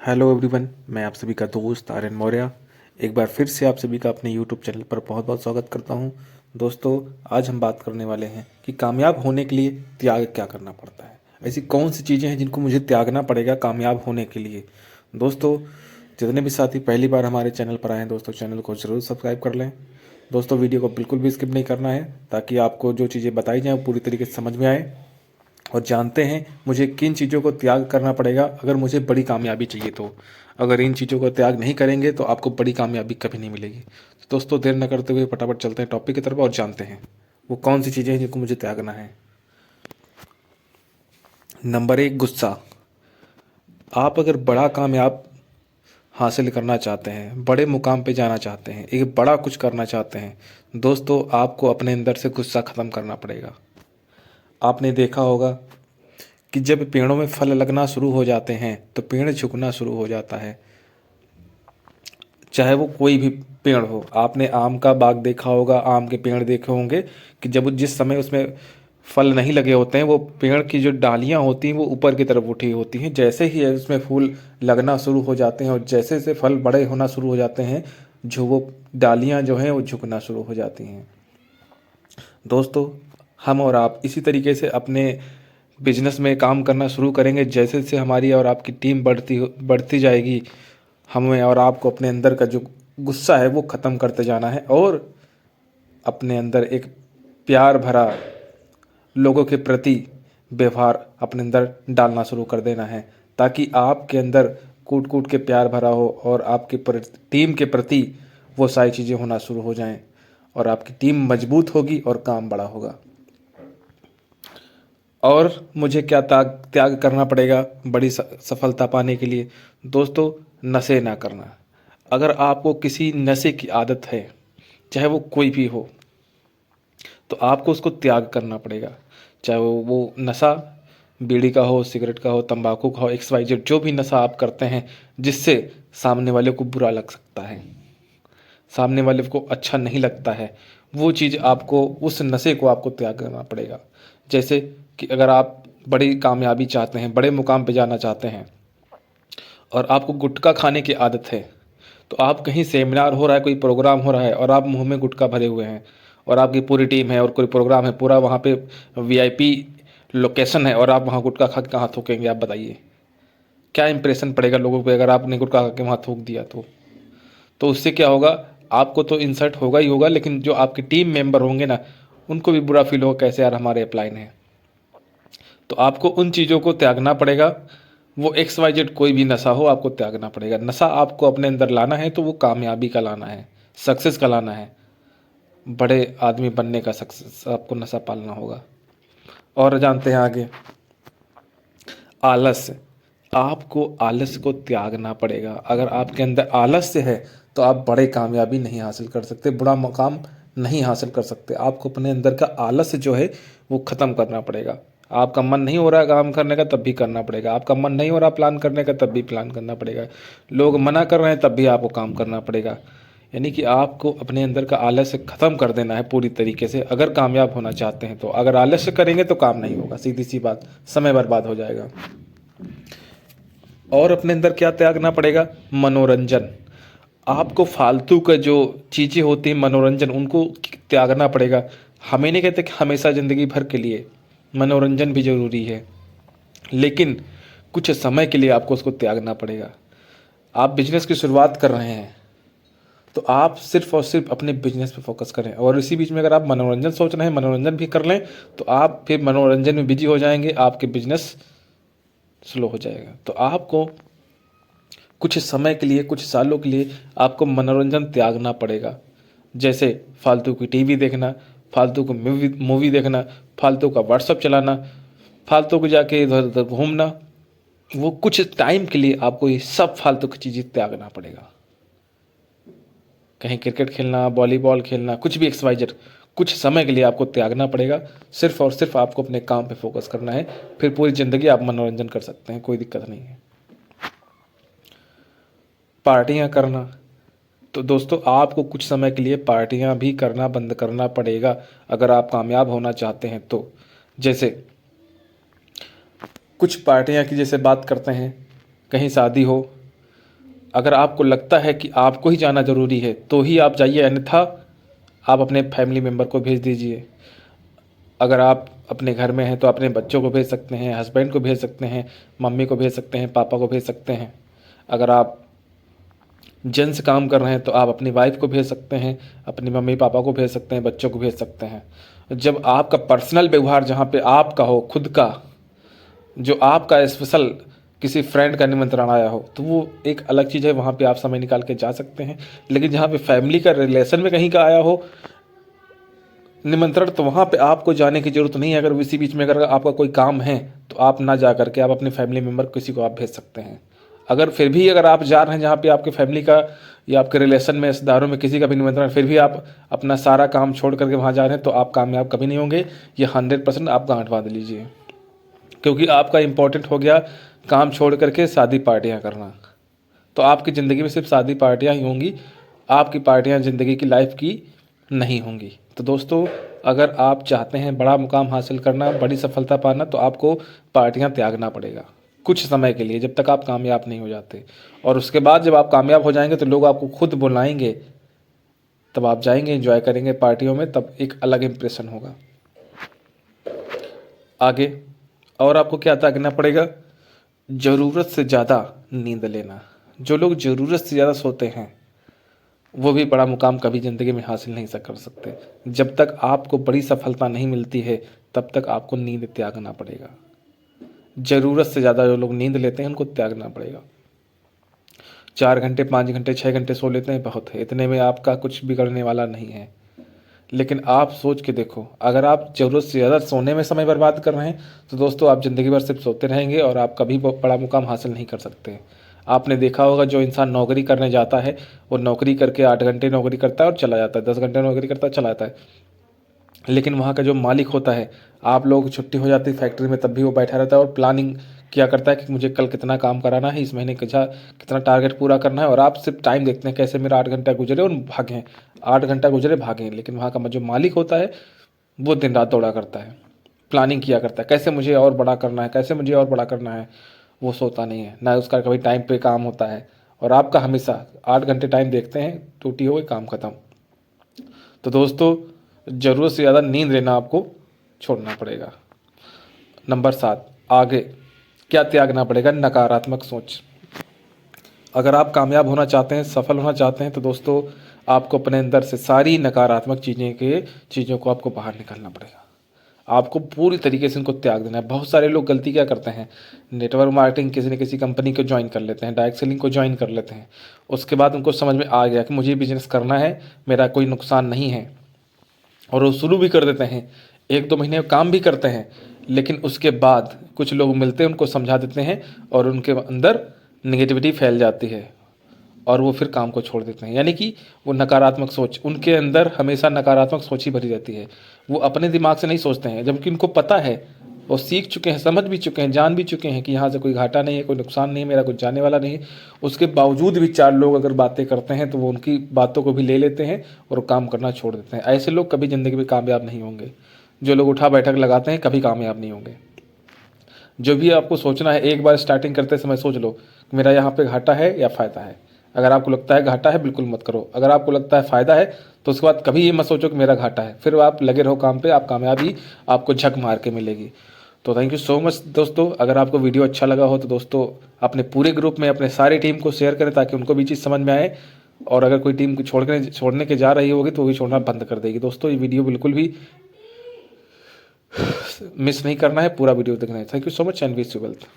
Hello everyone, मैं आप सभी का दोस्त आर्यन मौर्य एक बार फिर से आप सभी का अपने यूट्यूब चैनल पर बहुत बहुत स्वागत करता हूं। दोस्तों, आज हम बात करने वाले हैं कि कामयाब होने के लिए त्याग क्या करना पड़ता है। ऐसी कौन सी चीज़ें हैं जिनको मुझे त्यागना पड़ेगा कामयाब होने के लिए। दोस्तों, जितने भी साथी पहली बार हमारे चैनल पर आए हैं, दोस्तों चैनल को ज़रूर सब्सक्राइब कर लें। दोस्तों, वीडियो को बिल्कुल भी स्किप नहीं करना है ताकि आपको जो चीज़ें बताई जाएँ वो पूरी तरीके से समझ में आए और जानते हैं मुझे किन चीज़ों को त्याग करना पड़ेगा अगर मुझे बड़ी कामयाबी चाहिए। तो अगर इन चीज़ों को त्याग नहीं करेंगे तो आपको बड़ी कामयाबी कभी नहीं मिलेगी। तो दोस्तों, देर न करते हुए फटाफट चलते हैं टॉपिक की तरफ और जानते हैं वो कौन सी चीज़ें हैं जिनको मुझे त्यागना है। नंबर 1, गुस्सा। आप अगर बड़ा कामयाब हासिल करना चाहते हैं, बड़े मुकाम पे जाना चाहते हैं, एक बड़ा कुछ करना चाहते हैं, दोस्तों आपको अपने अंदर से गुस्सा ख़त्म करना पड़ेगा। आपने देखा होगा कि जब पेड़ों में फल लगना शुरू हो जाते हैं तो पेड़ झुकना शुरू हो जाता है, चाहे वो कोई भी पेड़ हो। आपने आम का बाग देखा होगा, आम के पेड़ देखे होंगे कि जब जिस समय उसमें फल नहीं लगे होते हैं वो पेड़ की जो डालियां होती हैं वो ऊपर की तरफ उठी होती हैं। जैसे ही उसमें फूल लगना शुरू हो जाते हैं और जैसे जैसे फल बड़े होना शुरू हो जाते हैं, जो वो डालियां जो हैं वो झुकना शुरू हो जाती हैं। दोस्तों, हम और आप इसी तरीके से अपने बिजनेस में काम करना शुरू करेंगे। जैसे जैसे हमारी और आपकी टीम बढ़ती जाएगी, हमें और आपको अपने अंदर का जो गुस्सा है वो ख़त्म करते जाना है और अपने अंदर एक प्यार भरा लोगों के प्रति व्यवहार अपने अंदर डालना शुरू कर देना है, ताकि आपके अंदर कूट कूट के प्यार भरा हो और आपकी टीम के प्रति वो सारी चीज़ें होना शुरू हो जाएं और आपकी टीम मजबूत होगी और काम बड़ा होगा। और मुझे क्या त्याग करना पड़ेगा बड़ी सफलता पाने के लिए। दोस्तों, नशे ना करना। अगर आपको किसी नशे की आदत है, चाहे वो कोई भी हो, तो आपको उसको त्याग करना पड़ेगा। चाहे वो नशा बीड़ी का हो, सिगरेट का हो, तंबाकू का हो, एक्स वाई जेड जो भी नशा आप करते हैं जिससे सामने वाले को बुरा लग सकता है, सामने वाले को अच्छा नहीं लगता है, वो चीज़ आपको, उस नशे को आपको त्याग करना पड़ेगा। जैसे कि अगर आप बड़ी कामयाबी चाहते हैं, बड़े मुकाम पे जाना चाहते हैं और आपको गुटखा खाने की आदत है, तो आप कहीं सेमिनार हो रहा है, कोई प्रोग्राम हो रहा है और आप मुंह में गुटखा भरे हुए हैं और आपकी पूरी टीम है और कोई प्रोग्राम है, पूरा वहाँ पे वीआईपी लोकेशन है और आप वहाँ गुटखा खा के कहाँ थूकेंगे? आप बताइए, क्या इंप्रेशन पड़ेगा लोगों पे अगर आपने गुटखा खा के वहाँ थूक दिया तो उससे क्या होगा? आपको तो इंसल्ट होगा ही होगा, लेकिन जो आपके टीम मेंबर होंगे ना, उनको भी बुरा फील होगा, कैसे यार हमारे अपलाइन है। तो आपको उन चीज़ों को त्यागना पड़ेगा। वो एक्स वाई जेड कोई भी नशा हो, आपको त्यागना पड़ेगा। नशा आपको अपने अंदर लाना है तो वो कामयाबी का लाना है, सक्सेस का लाना है, बड़े आदमी बनने का सक्सेस आपको नशा पालना होगा। और जानते हैं आगे, आलस्य। आपको आलस्य को त्यागना पड़ेगा। अगर आपके अंदर आलस्य है तो आप बड़े कामयाबी नहीं हासिल कर सकते, बड़ा मुकाम नहीं हासिल कर सकते। आपको अपने अंदर का आलस्य जो है वो ख़त्म करना पड़ेगा। आपका मन नहीं हो रहा है काम करने का, तब भी करना पड़ेगा। आपका मन नहीं हो रहा प्लान करने का, तब भी प्लान करना पड़ेगा। लोग मना कर रहे हैं, तब भी आपको काम करना पड़ेगा। यानी कि आपको अपने अंदर का आलस्य ख़त्म कर देना है पूरी तरीके से, अगर कामयाब होना चाहते हैं तो। अगर आलस्य करेंगे तो काम नहीं होगा, सीधी सी बात, समय बर्बाद हो जाएगा। और अपने अंदर क्या त्यागना पड़ेगा? मनोरंजन। आपको फालतू का जो चीज़ें होती हैं मनोरंजन, उनको त्यागना पड़ेगा। हमें नहीं कहते कि हमेशा ज़िंदगी भर के लिए मनोरंजन भी ज़रूरी है, लेकिन कुछ समय के लिए आपको उसको त्यागना पड़ेगा। आप बिजनेस की शुरुआत कर रहे हैं तो आप सिर्फ और सिर्फ अपने बिजनेस पे फोकस करें, और इसी बीच में अगर आप मनोरंजन सोच रहे हैं, मनोरंजन भी कर लें, तो आप फिर मनोरंजन में बिजी हो जाएंगे, आपके बिजनेस स्लो हो जाएगा। तो आपको कुछ समय के लिए, कुछ सालों के लिए आपको मनोरंजन त्यागना पड़ेगा। जैसे फालतू की टीवी देखना, फालतू को मूवी देखना, फालतू का व्हाट्सअप चलाना, फालतू को जाके इधर उधर घूमना, वो कुछ टाइम के लिए आपको ये सब फालतू की चीज़ें त्यागना पड़ेगा। कहीं क्रिकेट खेलना, वॉलीबॉल खेलना, कुछ भी एक्स वाई जेड, कुछ समय के लिए आपको त्यागना पड़ेगा। सिर्फ और सिर्फ आपको अपने काम पे फोकस करना है, फिर पूरी ज़िंदगी आप मनोरंजन कर सकते हैं, कोई दिक्कत नहीं है। पार्टियां करना, तो दोस्तों आपको कुछ समय के लिए पार्टियां भी करना बंद करना पड़ेगा अगर आप कामयाब होना चाहते हैं तो। जैसे कुछ पार्टियां की जैसे बात करते हैं, कहीं शादी हो, अगर आपको लगता है कि आपको ही जाना ज़रूरी है तो ही आप जाइए, अन्यथा आप अपने फैमिली मेम्बर को भेज दीजिए। अगर आप अपने घर में हैं तो अपने बच्चों को भेज सकते हैं, हस्बैंड को भेज सकते हैं, मम्मी को भेज सकते हैं, पापा को भेज सकते हैं। अगर आप जेंट्स काम कर रहे हैं तो आप अपनी वाइफ को भेज सकते हैं, अपनी मम्मी पापा को भेज सकते हैं, बच्चों को भेज सकते हैं। जब आपका पर्सनल व्यवहार जहाँ पे आपका हो, खुद का, जो आपका स्पेशल किसी फ्रेंड का निमंत्रण आया हो, तो वो एक अलग चीज़ है, वहाँ पे आप समय निकाल के जा सकते हैं। लेकिन जहाँ पे फैमिली का रिलेशन में कहीं का आया हो निमंत्रण, तो वहाँ पे आपको जाने की ज़रूरत नहीं है। अगर इसी बीच में अगर आपका कोई काम है तो आप ना जा करके आप अपने फैमिली मेम्बर किसी को आप भेज सकते हैं। अगर फिर भी अगर आप जा रहे हैं जहाँ पे आपके फैमिली का या आपके रिलेशन में, रिश्तेदारों में किसी का भी निमंत्रण, फिर भी आप अपना सारा काम छोड़ करके वहाँ जा रहे हैं, तो आप कामयाब कभी नहीं होंगे। ये 100% आप गांठ बांध लीजिए, क्योंकि आपका इम्पोर्टेंट हो गया काम छोड़ करके शादी पार्टियाँ करना। तो आपकी ज़िंदगी में सिर्फ शादी पार्टियाँ ही होंगी, आपकी पार्टियाँ ज़िंदगी की लाइफ की नहीं होंगी। तो दोस्तों, अगर आप चाहते हैं बड़ा मुकाम हासिल करना, बड़ी सफलता पाना, तो आपको पार्टियाँ त्यागना पड़ेगा कुछ समय के लिए, जब तक आप कामयाब नहीं हो जाते। और उसके बाद जब आप कामयाब हो जाएंगे तो लोग आपको खुद बुलाएंगे, तब आप जाएंगे, एंजॉय करेंगे पार्टियों में, तब एक अलग इम्प्रेशन होगा। आगे और आपको क्या त्यागना पड़ेगा? ज़रूरत से ज़्यादा नींद लेना। जो लोग ज़रूरत से ज़्यादा सोते हैं वो भी बड़ा मुकाम कभी ज़िंदगी में हासिल नहीं कर सकते। जब तक आपको बड़ी सफलता नहीं मिलती है तब तक आपको नींद त्यागना पड़ेगा। ज़रूरत से ज़्यादा जो लोग नींद लेते हैं उनको त्यागना पड़ेगा। 4 घंटे, 5 घंटे, 6 घंटे सो लेते हैं, बहुत है, इतने में आपका कुछ बिगड़ने वाला नहीं है। लेकिन आप सोच के देखो, अगर आप ज़रूरत से ज़्यादा सोने में समय बर्बाद कर रहे हैं तो दोस्तों आप ज़िंदगी भर सिर्फ सोते रहेंगे और आप कभी बड़ा मुकाम हासिल नहीं कर सकते। आपने देखा होगा, जो इंसान नौकरी करने जाता है वो नौकरी करके 8 घंटे नौकरी करता है और चला जाता है, 10 घंटे नौकरी करता है चला जाता है। लेकिन वहाँ का जो मालिक होता है, आप लोग छुट्टी हो जाती है फैक्ट्री में, तब भी वो बैठा रहता है और प्लानिंग किया करता है कि मुझे कल कितना काम कराना है, इस महीने कितना टारगेट पूरा करना है। और आप सिर्फ टाइम देखते हैं कैसे मेरा 8 घंटा गुजरे और भागें, 8 घंटा गुजरे भागें। लेकिन वहाँ का जो मालिक होता है वो दिन रात दौड़ा करता है, प्लानिंग किया करता है कैसे मुझे और बड़ा करना है, कैसे मुझे और बड़ा करना है। वो सोता नहीं है, ना उसका कभी टाइम पे काम होता है। और आपका हमेशा 8 घंटे टाइम देखते हैं, टूटी हो गई, काम खत्म। तो दोस्तों, ज़रूरत से ज़्यादा नींद लेना आपको छोड़ना पड़ेगा। नंबर 7, आगे क्या त्यागना पड़ेगा? नकारात्मक सोच। अगर आप कामयाब होना चाहते हैं, सफल होना चाहते हैं, तो दोस्तों आपको अपने अंदर से सारी नकारात्मक चीज़ों को आपको बाहर निकालना पड़ेगा। आपको पूरी तरीके से इनको त्याग देना है। बहुत सारे लोग गलती क्या करते हैं, नेटवर्क मार्केटिंग किसी न किसी कंपनी को ज्वाइन कर लेते हैं, डायरेक्ट सेलिंग को ज्वाइन कर लेते हैं। उसके बाद उनको समझ में आ गया कि मुझे बिजनेस करना है, मेरा कोई नुकसान नहीं है, और वो शुरू भी कर देते हैं, 1-2 महीने काम भी करते हैं। लेकिन उसके बाद कुछ लोग मिलते हैं, उनको समझा देते हैं और उनके अंदर नेगेटिविटी फैल जाती है और वो फिर काम को छोड़ देते हैं। यानी कि वो नकारात्मक सोच, उनके अंदर हमेशा नकारात्मक सोच ही भरी रहती है। वो अपने दिमाग से नहीं सोचते हैं, जबकि उनको पता है, वो सीख चुके हैं, समझ भी चुके हैं, जान भी चुके हैं कि यहाँ से कोई घाटा नहीं है, कोई नुकसान नहीं है, मेरा कुछ जाने वाला नहीं है। उसके बावजूद भी 4 लोग अगर बातें करते हैं तो वो उनकी बातों को भी ले लेते हैं और काम करना छोड़ देते हैं। ऐसे लोग कभी ज़िंदगी में कामयाब नहीं होंगे। जो लोग उठा बैठक लगाते हैं कभी कामयाब नहीं होंगे। जो भी आपको सोचना है, एक बार स्टार्टिंग करते समय सोच लो कि मेरा यहाँ पे घाटा है या फ़ायदा है। अगर आपको लगता है घाटा है, बिल्कुल मत करो। अगर आपको लगता है फ़ायदा है तो उसके बाद कभी ये मत सोचो कि मेरा घाटा है। फिर आप लगे रहो काम पे, आप कामयाबी आपको झक मार के मिलेगी। तो थैंक यू सो मच दोस्तों। अगर आपको वीडियो अच्छा लगा हो तो दोस्तों अपने पूरे ग्रुप में अपने सारी टीम को शेयर करें ताकि उनको भी चीज़ समझ में आए। और अगर कोई टीम छोड़ने के जा रही होगी तो वो भी छोड़ना बंद कर देगी। दोस्तों, ये वीडियो बिल्कुल भी मिस नहीं करना है, पूरा वीडियो देखना है। Thank you so much and wish you wealth.